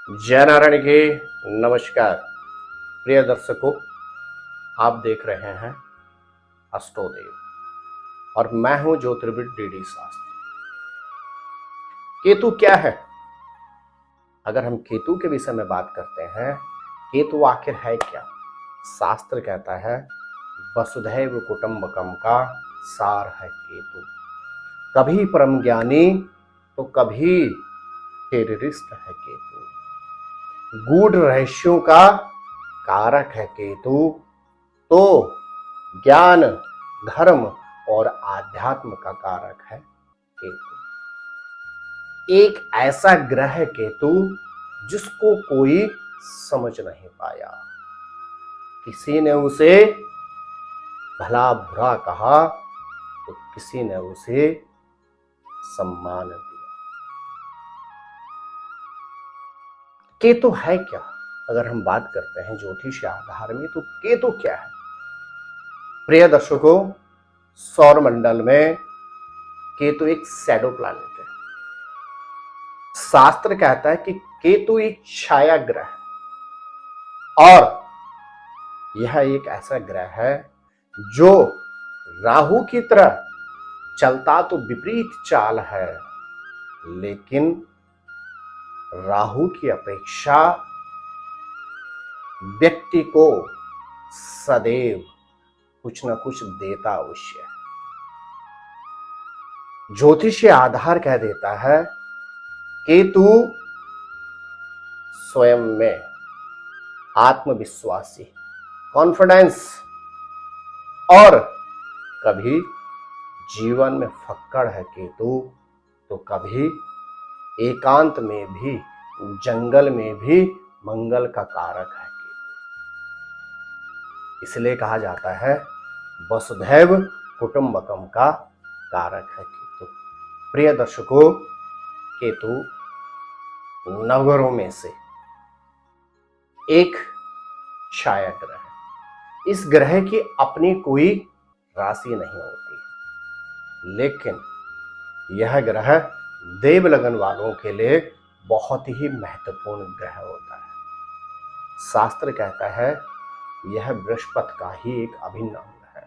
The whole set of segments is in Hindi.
जय नारायण की नमस्कार। प्रिय दर्शकों, आप देख रहे हैं अष्टोदेव और मैं हूं ज्योतिर्विद डीडी शास्त्री। केतु क्या है? अगर हम केतु के विषय में बात करते हैं, केतु आखिर है क्या? शास्त्र कहता है वसुधैव कुटुंबकम का सार है केतु। कभी परम ज्ञानी तो कभी टेररिस्ट है केतु। गूढ़ रहस्यों का कारक है केतु। तो ज्ञान, धर्म और आध्यात्म का कारक है केतु। एक ऐसा ग्रह है केतु जिसको कोई समझ नहीं पाया। किसी ने उसे भला बुरा कहा तो किसी ने उसे सम्मान दिया। केतु है क्या? अगर हम बात करते हैं ज्योतिष आधार में, तो केतु क्या है? प्रिय दर्शकों, सौर मंडल में केतु एक शैडो प्लैनेट है। शास्त्र कहता है कि केतु एक छाया ग्रह है और यह एक ऐसा ग्रह है जो राहु की तरह चलता तो विपरीत चाल है, लेकिन राहु की अपेक्षा व्यक्ति को सदैव कुछ न कुछ देता अवश्य है। ज्योतिषीय आधार कह देता है केतु स्वयं में आत्मविश्वासी, कॉन्फिडेंस और कभी जीवन में फक्कड़ है केतु, तो कभी एकांत में भी, जंगल में भी मंगल का कारक है केतु। इसलिए कहा जाता है वसुधैव कुटुंबकम का कारक है केतु। प्रिय दर्शकों, केतु नवग्रहों में से एक छाया ग्रह है। इस ग्रह की अपनी कोई राशि नहीं होती, लेकिन यह ग्रह देव लगन वालों के लिए बहुत ही महत्वपूर्ण ग्रह होता है। शास्त्र कहता है यह बृहस्पति का ही एक अभिन्न अंग है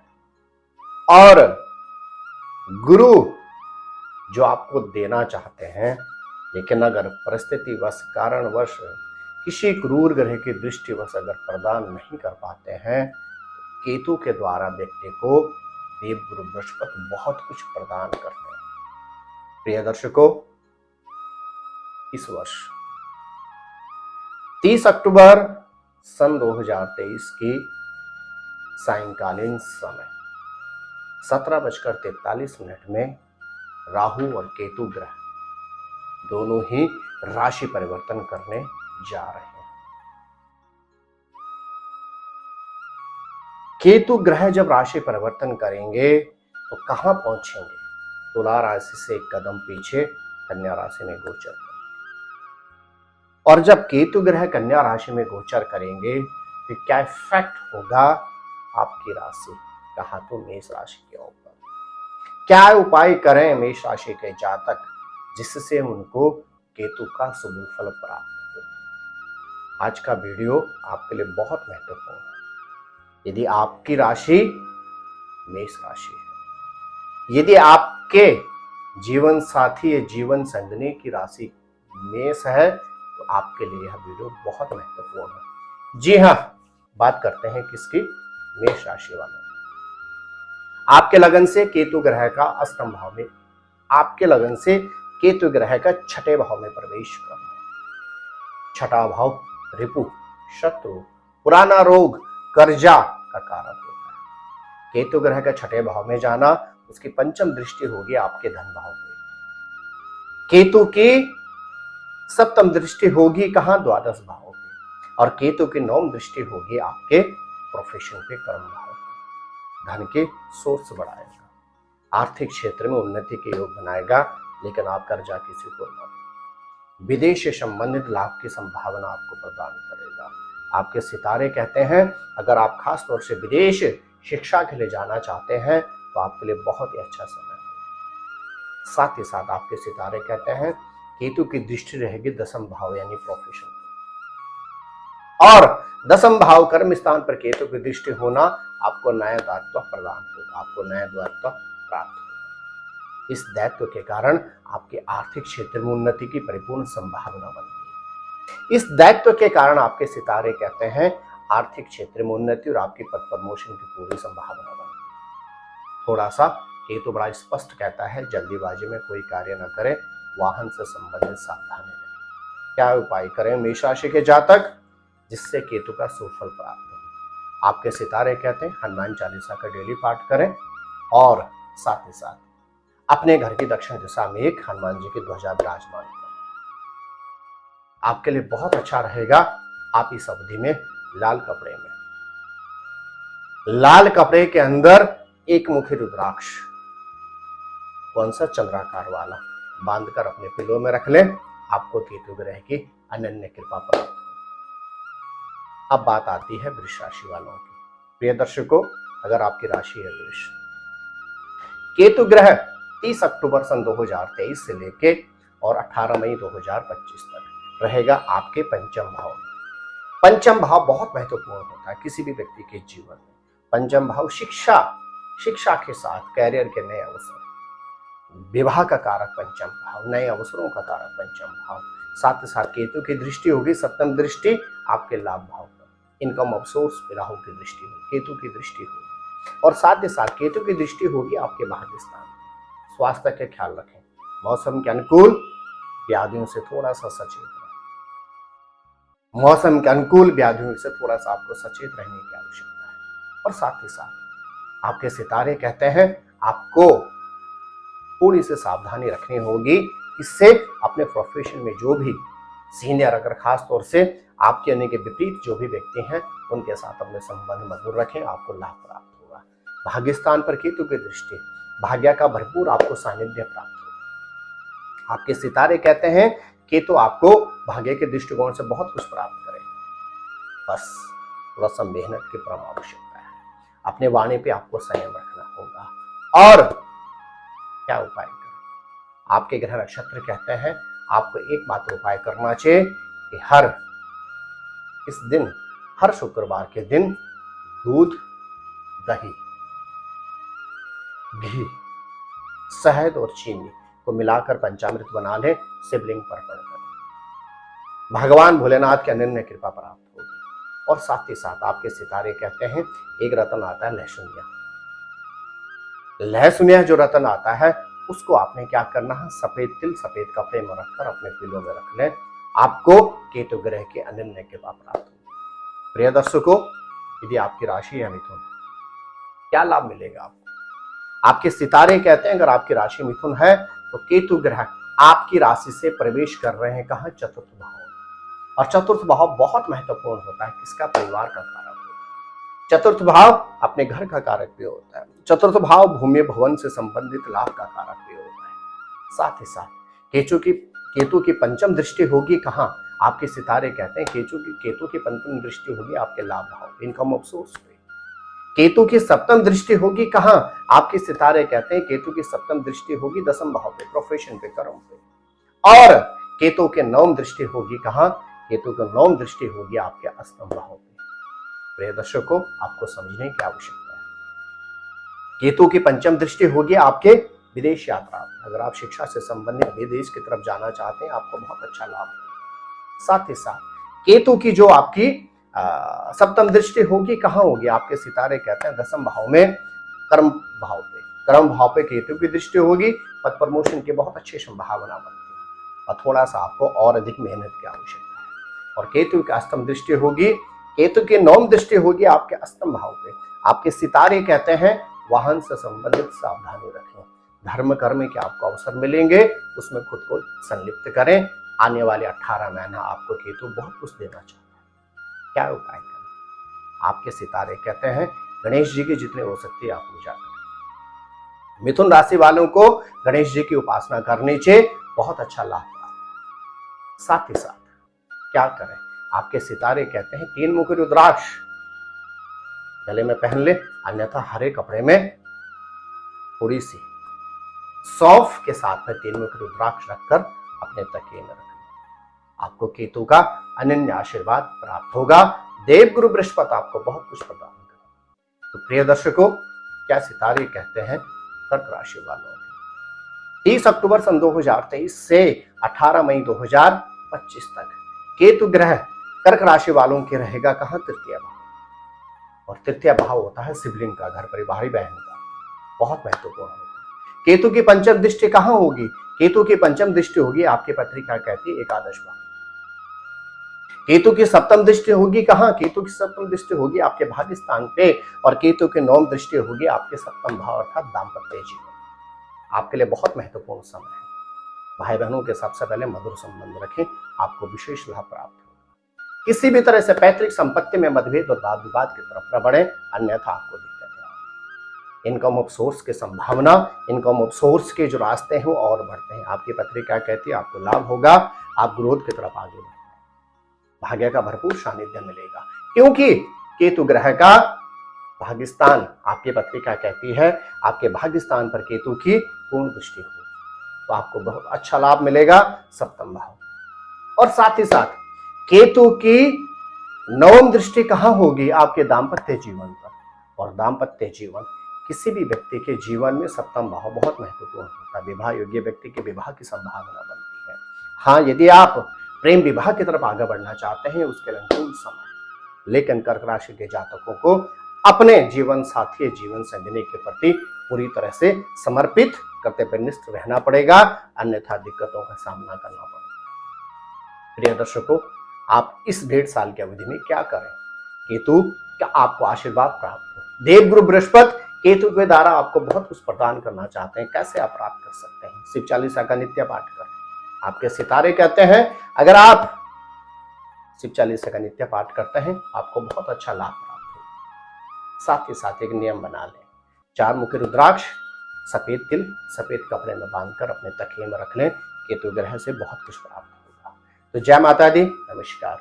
और गुरु जो आपको देना चाहते हैं, लेकिन अगर परिस्थितिवश, कारणवश, किसी क्रूर ग्रह की दृष्टिवश अगर प्रदान नहीं कर पाते हैं, तो केतु के द्वारा व्यक्ति को देवगुरु बृहस्पति बहुत कुछ प्रदान करते हैं। प्रिय दर्शकों, इस वर्ष 30 अक्टूबर सन 2023 की सायंकालीन समय 17:43 में राहु और केतु ग्रह दोनों ही राशि परिवर्तन करने जा रहे हैं। केतु ग्रह जब राशि परिवर्तन करेंगे तो कहां पहुंचेंगे? तुला राशि से एक कदम पीछे कन्या राशि में गोचर करेंगे। और जब केतु ग्रह कन्या राशि में गोचर करेंगे तो क्या इफेक्ट होगा आपकी राशि का, तो मेष राशि के ऊपर? क्या उपाय करें मेष राशि के जातक जिससे उनको केतु का शुभ फल प्राप्त हो? आज का वीडियो आपके लिए बहुत महत्वपूर्ण है। यदि आपकी राशि मेष राशि है, यदि आपके जीवन साथी या जीवन संगनी की राशि मेष है, तो आपके लिए यह वीडियो बहुत महत्वपूर्ण है। जी हां, बात करते हैं किसकी? मेष राशि वालों। आपके लगन से केतु ग्रह का अष्टम भाव में, आपके लगन से केतु ग्रह का छठे भाव में प्रवेश करना। छठा भाव रिपु, शत्रु, पुराना रोग, कर्जा का कारक होता है। केतु ग्रह का छठे भाव में जाना, उसकी पंचम दृष्टि होगी आपके धन भाव पे। केतु की सप्तम दृष्टि होगी कहां? द्वादश भाव पे। और केतु की नवम दृष्टि होगी आपके प्रोफेशन पे, कर्म भाव पे। धन के सोर्स बढ़ाएगा, आर्थिक क्षेत्र में उन्नति के योग बनाएगा, लेकिन आप कर्जा किसी को न दें। विदेश से संबंधित लाभ की संभावना आपको प्रदान करेगा। आपके सितारे कहते हैं अगर आप खास तौर से विदेश शिक्षा के लिए जाना चाहते हैं तो आपके लिए बहुत ही अच्छा समय है। साथ ही साथ आपके सितारे कहते हैं केतु की दृष्टि रहेगी दसम भाव यानी प्रोफेशन। और दसम भाव कर्म स्थान पर केतु की दृष्टि होना आपको नया दायित्व प्रदान होगा, आपको नया दायित्व प्राप्त होगा। इस दायित्व के कारण आपके आर्थिक क्षेत्र में उन्नति की परिपूर्ण संभावना बनती है। इस दायित्व के कारण आपके सितारे कहते हैं आर्थिक क्षेत्र में उन्नति और आपकी पद प्रमोशन की पूरी संभावना बनती है। थोड़ा सा केतु बड़ा स्पष्ट कहता है जल्दीबाजी में कोई कार्य न करें, वाहन से संबंधित सावधानी रखें। क्या उपाय करें मेष राशि के जातक जिससे केतु का सुफल प्राप्त हो? आपके सितारे कहते हैं हनुमान चालीसा का डेली पाठ करें और साथ ही साथ अपने घर की दक्षिण दिशा में एक हनुमान जी की ध्वजा विराजमान करें। आपके लिए बहुत अच्छा रहेगा। आप इस अवधि में लाल कपड़े के अंदर एक मुखी रुद्राक्ष, कौन सा, चंद्राकार वाला, बांधकर अपने पिलो में रख लें। आपको केतु ग्रह की अनन्य कृपा प्राप्त हो। अब बात आती है वृष राशि वालों की। प्रिय दर्शकों, अगर आपकी राशि है वृष, केतु ग्रह 30 अक्टूबर सन 2023 से लेके और 18 मई 2025 तक रहेगा आपके पंचम भाव में। पंचम भाव बहुत महत्वपूर्ण होता है किसी भी व्यक्ति के जीवन में। पंचम भाव शिक्षा के साथ कैरियर के नए अवसर, विवाह का कारक पंचम भाव, नए अवसरों का कारक पंचम भाव। साथ ही साथ केतु की दृष्टि होगी, सप्तम दृष्टि आपके लाभ भाव पर, इनकम ऑफ सोर्स पे राहु की दृष्टि होगी, केतु की दृष्टि होगी। और साथ ही साथ केतु की दृष्टि होगी आपके भाग्य स्थान में। स्वास्थ्य का ख्याल रखें, मौसम के अनुकूल व्याधियों से थोड़ा सा सचेत रहें। मौसम के अनुकूल व्याधियों से थोड़ा सा आपको सचेत रहने की आवश्यकता है। और साथ ही साथ आपके सितारे कहते हैं आपको थोड़ी सी सावधानी रखनी होगी। इससे अपने प्रोफेशन में जो भी सीनियर, अगर खास तौर से आपके अन्य के विपरीत जो भी व्यक्ति हैं, उनके साथ अपने संबंध मधुर रखें, आपको लाभ प्राप्त होगा। भाग्य स्थान पर केतु की दृष्टि, भाग्य का भरपूर आपको सानिध्य प्राप्त होगा। आपके सितारे कहते हैं केतु आपको भाग्य के दृष्टिकोण से बहुत कुछ प्राप्त करेगा। बस थोड़ा सा मेहनत की परम आवश्यकता है। अपने वाणी पे आपको संयम रखना होगा। और क्या उपाय करें? आपके ग्रह नक्षत्र कहते हैं आपको एक मात्र उपाय करना चाहिए कि हर शुक्रवार के दिन दूध, दही, घी, शहद और चीनी को मिलाकर पंचामृत बना लें, शिवलिंग पर अर्पण करें। भगवान भोलेनाथ की अनन्य कृपा प्राप्त होगी। और साथ ही साथ आपके सितारे कहते हैं एक रत्न आता है लहसुनिया जो रत्न आता है उसको आपने क्या करना है, सफेद तिल सफेद कपड़े में रखकर अपने पिलो में रख लें। आपको केतु ग्रह के अनन्य कृपा प्राप्त होगी। प्रिय दर्शकों, यदि आपकी राशि है मिथुन, क्या लाभ मिलेगा आपको? आपके सितारे कहते हैं अगर आपकी राशि मिथुन है तो केतु ग्रह आपकी राशि से प्रवेश कर रहे हैं कहां, चतुर्थ भाव। और चतुर्थ भाव बहुत महत्वपूर्ण होता है, किसका, परिवार का कारक होता है। चतुर्थ भाव अपने घर का कारक भी होता है। चतुर्थ भाव भूमि भवन से संबंधित लाभ का कारक भी होता है। साथ ही साथ केतु की पंचम दृष्टि होगी कहां, आपके सितारे कहते हैं केतु की पंचम दृष्टि होगी आपके लाभ भाव, इनकम ऑफ सोर्स पे। केतु की सप्तम दृष्टि होगी कहां, आपके सितारे कहते हैं केतु की सप्तम दृष्टि होगी दसम भाव पे, प्रोफेशन पे, कर्म पे। और केतु के नवम दृष्टि होगी कहां, केतु की नवम दृष्टि होगी आपके अष्टम भाव पे। प्रिय दर्शकों, आपको समझने की आवश्यकता है। केतु की पंचम दृष्टि होगी आपके विदेश यात्रा। अगर आप शिक्षा से संबंधित विदेश की तरफ जाना चाहते हैं, आपको बहुत अच्छा लाभ होगा। साथ ही साथ केतु की जो आपकी सप्तम दृष्टि होगी कहां होगी, आपके सितारे कहते हैं दसम भाव में, कर्म भाव पे। कर्म भाव पे केतु की दृष्टि होगी, पद प्रमोशन की बहुत अच्छी संभावना बनती है। और थोड़ा सा आपको और अधिक मेहनत की आवश्यकता है। और केतु की अष्टम दृष्टि होगी, केतु की नवम दृष्टि होगी आपके अष्टम भाव पे। आपके सितारे कहते हैं वाहन से संबंधित सावधानी रखें। धर्म कर्म के आपको अवसर मिलेंगे, उसमें खुद को संलिप्त करें। आने वाले 18 महीना आपको केतु बहुत कुछ देना चाहता है। क्या उपाय करें? आपके सितारे कहते हैं गणेश जी की जितने हो सकती है आप पूजा करें। मिथुन राशि वालों को गणेश जी की उपासना करनी चाहिए, बहुत अच्छा लाभ प्राप्त। साथ ही साथ क्या करें, आपके सितारे कहते हैं 3 मुखी रुद्राक्ष गले में पहन ले, अन्यथा हरे कपड़े में थोड़ी सी सौंफ के साथ में 3 मुखी रुद्राक्ष रखकर अपने तकिए में रख लें। आपको केतु का अनन्य आशीर्वाद प्राप्त होगा। देवगुरु बृहस्पति आपको बहुत कुछ प्रदान करेगा। तो प्रिय दर्शकों, क्या सितारे कहते हैं कर्क राशि वालों के 30 अक्टूबर सन 2023 से 18 मई 2025 तक केतु ग्रह कर्क राशि वालों के रहेगा कहां? तृतीय भाव। और तृतीय भाव होता है शिवलिंग का, घर परिवार बहन का, बहुत महत्वपूर्ण होता है। केतु की पंचम दृष्टि कहां होगी? केतु की पंचम दृष्टि होगी आपकी पत्रिका कहती है एकादश भाव। केतु की सप्तम दृष्टि होगी कहां? केतु की सप्तम दृष्टि होगी आपके भाग्य स्थान पे। और केतु की नवम दृष्टि होगी आपके सप्तम भाव अर्थात दाम्पत्य जीवन। आपके लिए बहुत महत्वपूर्ण समय है। भाई बहनों के सबसे पहले मधुर संबंध रखें, आपको विशेष लाभ प्राप्त होगा। किसी भी तरह से पैतृक संपत्ति में मतभेद और वाद विवाद की तरफ न बढ़े, अन्यथा आपको दिक्कतें होंगी। इनकम ऑफ सोर्स की संभावना, इनकम ऑफ सोर्स के जो रास्ते हैं और बढ़ते हैं। आपकी पत्रिका कहती है आपको लाभ होगा, आप ग्रोथ की तरफ आगे बढ़ेंगे, भाग्य का भरपूर सानिध्य मिलेगा, क्योंकि केतु ग्रह का भाग्यस्थान आपकी पत्रिका कहती है आपके भाग्यस्थान पर केतु की पूर्ण दृष्टि होगी, तो आपको बहुत अच्छा लाभ मिलेगा सप्तम भाव। और साथ ही साथ केतु की नवम दृष्टि कहां होगी? आपके दाम्पत्य जीवन पर। और दाम्पत्य जीवन किसी भी व्यक्ति के जीवन में सप्तम भाव बहुत महत्वपूर्ण होता है। विवाह योग्य व्यक्ति के विवाह की संभावना बनती है। हाँ, यदि आप प्रेम विवाह की तरफ आगे बढ़ना चाहते हैं उसके लिए अनुकूल समय। लेकिन कर्क राशि के जातकों को अपने जीवन साथी, जीवन संगिनी के प्रति पूरी तरह से समर्पित, कर्तव्यनिष्ठ रहना पड़ेगा, अन्यथा दिक्कतों का सामना करना पड़ेगा। प्रिय दर्शकों, आप इस 1.5 साल की अवधि में क्या करें? केतु क्या आपको आशीर्वाद प्राप्त हो। देवगुरु बृहस्पति केतु के द्वारा आपको बहुत कुछ प्रदान करना चाहते हैं। कैसे आप प्राप्त कर सकते हैं? शिव चालीसा का नित्य पाठ करें। आपके सितारे कहते हैं अगर आप शिव चालीसा का नित्य पाठ करते हैं आपको बहुत अच्छा लाभ प्राप्त होगा। साथ ही साथ एक नियम बना लें, 4 मुखी रुद्राक्ष सफेद तिल सफेद कपड़े में बांधकर अपने तकिए में रख लें। केतु ग्रह से बहुत कुछ प्राप्त होगा। तो जय माता दी, नमस्कार।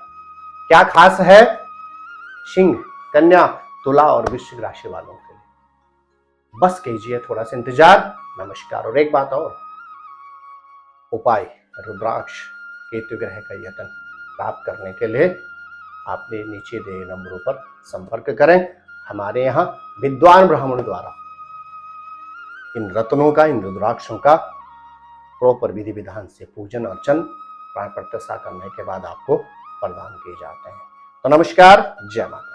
क्या खास है सिंह, कन्या, तुला और वृश्चिक राशि वालों के लिए? बस कीजिए थोड़ा सा इंतजार। नमस्कार। और एक बात और, उपाय रुद्राक्ष केतु ग्रह का यतन प्राप्त करने के लिए आपने नीचे दिए नंबरों पर संपर्क करें। हमारे यहाँ विद्वान ब्राह्मण द्वारा इन रत्नों का, इन रुद्राक्षों का प्रॉपर विधि विधान से पूजन अर्चन प्राण प्रतिष्ठा करने के बाद आपको प्रदान किए जाते हैं। तो नमस्कार, जय माता।